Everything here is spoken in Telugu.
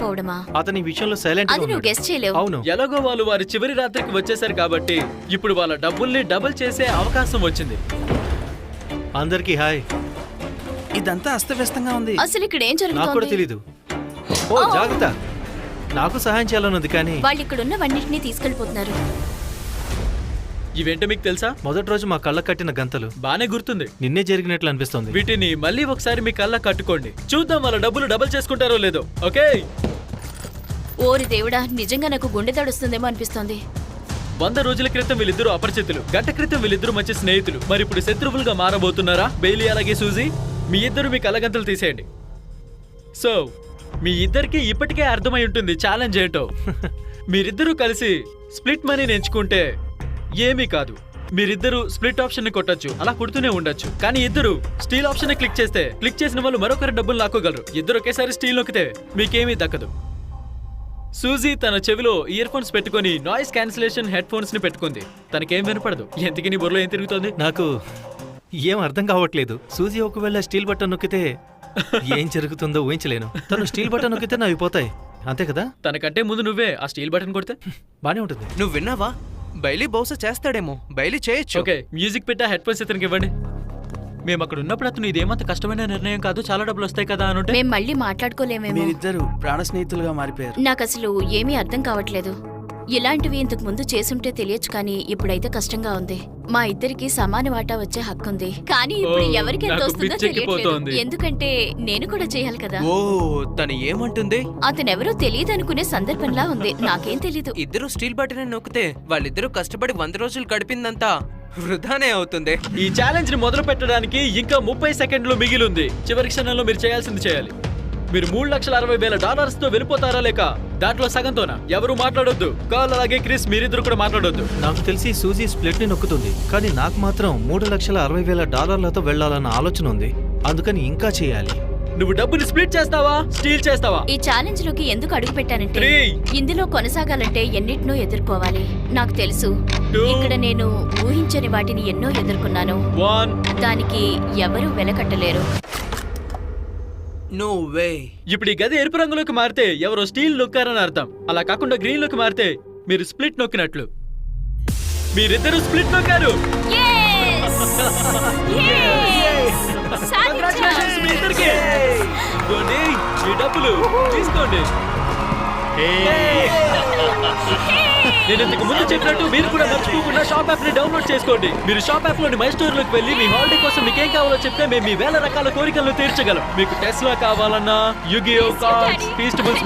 పోవడమా? అతని విషయంలో సైలెంట్ అది నువ్వు గెస్ట్ చేయలేవు. అవును, ఎలాగో వాళ్ళు వారి చివరి రాత్రికి వచ్చేసారు కాబట్టి ఇప్పుడు వాళ్ళ డబ్బుల్ని డబుల్ చేసే అవకాశం వచ్చింది. అందరికీ హాయ్. ఇదంతా అస్తవ్యస్తంగా ఉంది. అసలు ఇక్కడ ఏం నాకు కూడా జరుగుతోంది? తెలీదు. ఓ జాగ్రత్త, నాకు సహాయం చేయాలనుంది కానీ వాళ్ళు ఇక్కడ ఉన్నవన్నిటినీ తీసుకెళ్లిపోతున్నారు. ఇవేంటో మీకు తెలుసా? మొదటి రోజు మా కళ్ళ కట్టిన గంతలు బానే గుర్తుంది. నిన్నే జరిగినట్లు అనిపిస్తుంది. వీటిని మళ్ళీ ఒకసారి మీ కళ్ళ కట్టుకోండి. చూద్దాం వాళ్ళ డబ్బులు డబుల్ చేసుకుంటారో లేదో. ఓకే, ఓరి దేవుడా, నిజంగా నాకు గుండె తడుస్తుందేమో అనిపిస్తోంది. 100 రోజుల క్రితం వీళ్ళిద్దరూ అపరిచితులు, గంట క్రితం వీళ్ళిద్దరూ మంచి స్నేహితులు. మరి ఇప్పుడు శత్రువులుగా మారబోతున్నారా? బెయిలీ అలాగే సూజీ, మీ ఇద్దరు మీ కళ్ళగంతలు తీసేయండి. సో మీ ఇద్దరికి ఇప్పటికే అర్థమై ఉంటుంది ఛాలెంజ్ ఏంటో. మీరిద్దరూ కలిసి స్ప్లిట్ మనీని ఎంచుకుంటే ఏమీ కాదు. మీరిద్దరూ స్ప్లిట్ ఆప్షన్ ని కొట్టచ్చు, అలా కొడుతూనే ఉండొచ్చు. కానీ ఇద్దరు స్టీల్ ఆప్షన్ ని క్లిక్ చేసిన వాళ్ళు మరొకరి డబ్బులు లాక్కోగలరు. ఇద్దరు ఒకేసారి స్టీల్ నొక్కితే మీకేమీ దక్కదు. సూజీ తన చెవిలో ఇయర్ ఫోన్స్ పెట్టుకుని నాయిస్ క్యాన్సిలేషన్ హెడ్ ఫోన్స్ ని పెట్టుకుంది. తనకేం వినపడదు. ఎంతకి నీ బుర్రలో ఏం తిరుగుతోంది? నాకు ఏం అర్థం కావట్లేదు. సూజీ ఒకవేళ స్టీల్ బటన్ నొక్కితే ఏం జరుగుతుందో ఊహించలేను. తను స్టీల్ బటన్ నొక్కితే నావి పోతాయి, అంతే కదా? తనకంటే ముందు నువ్వే ఆ స్టీల్ బటన్ కొడితే బానే ఉంటుంది. నువ్వు విన్నావా? బైలీ బహుశా చేస్తాడేమో. బైలీ చేయొచ్చు. ఓకే, మ్యూజిక్ పెట్టా హెడ్ ఫోన్స్ ఇతనికి ఇవ్వండి. మేము అక్కడ ఉన్నప్పుడు అతను ఇదేమంత కష్టమైన నిర్ణయం కాదు, చాలా డబ్బులు వస్తాయి కదా అని. మేం మళ్ళీ మాట్లాడుకోలేమేమో. మీరిద్దరు ప్రాణ స్నేహితులుగా మారిపోయారు. నాకు అసలు ఏమీ అర్థం కావట్లేదు. ఇలాంటివి ఇంతకు ముందు చేసుంటే తెలియచ్చు, కానీ ఇప్పుడైతే కష్టంగా ఉంది. మా ఇద్దరికి సమాన వాటా వచ్చే హక్కుంది, కానీ ఇప్పుడు ఎవరికి ఎంత నాకు వస్తుందో తెలియట్లేదు. పిచ్చెక్కిపోతోంది. ఎందుకంటే నేను కూడా చేయాలి కదా. ఓ, తను ఏమంటుంది? అతనెవరో తెలియదనుకునే సందర్భంలా ఉంది. నాకేం తెలీదు. ఇద్దరు స్టీల్ బటన్ నొక్కితే వాళ్ళిద్దరూ కష్టపడి 100 రోజులు గడిపిందంతా వృధానే అవుతుంది. ఈ ఛాలెంజ్ ని మొదలు పెట్టడానికి ఇంకా 30 సెకండ్లు మిగిలింది. చివరి క్షణంలో మీరు చేయాల్సింది చేయాలి. మీరు $3,60,000 తో వెళ్ళిపోతారా లేక దాంట్లో సగంతోనా? ఎవరు మాట్లాడొద్దు. కాల్ అలాగే క్రిస్, మీరిద్దరు కూడా మాట్లాడొద్దు. నాకు తెలిసి సూజీ స్ప్లిట్ ని నొక్కుతుంది, కానీ నాకు మాత్రం $3,60,000తో వెళ్లాలన్న ఆలోచన ఉంది. అందుకని ఇంకా చేయాలి. నువ్వు డబ్బుని స్ప్లిట్ చేస్తావా, స్టీల్ చేస్తావా? ఈ ఛాలెంజ్ లోకి ఎందుకు అడుగు పెట్టానంటే 3 ఇందులో కొనసాగాలంటే ఎన్నిటినో ఎదుర్కోవాలి. నాకు తెలుసు, 2 ఇక్కడ నేను ఊహించని వాటిని ఎన్నో ఎదుర్కొన్నాను. 1 దానికి ఎవరూ వెలకట్టలేరు. No way. ఇప్పుడు ఈ గది ఎరుపు రంగులోకి మారితే ఎవరో స్టీల్ నొక్కారని అర్థం. అలా కాకుండా గ్రీన్ లోకి మారితే మీరు స్ప్లిట్ నొక్కినట్లు. మీరిద్దరు స్ప్లిట్ నొక్కారు. Congratulations మీ ఇద్దరికి. ఇదిగోండి మీ డబ్బులు తీసుకోండి. నేను ఇంతకు ముందు చెప్పినట్టు మీరు కూడా మర్చిపోకుండా షాప్ యాప్ ని డౌన్లోడ్ చేసుకోండి. మీరు షాప్ యాప్ లోని మై స్టోర్ లోకి వెళ్ళి మీ హాలిడే కోసం మీకేం కావాలో చెప్తే మేము మీ 1000 రకాల కోరికలను తీర్చగలం. మీకు టెస్లా కావాలన్నా, యుగియో కార్డ్స్, ఫీస్టబుల్స్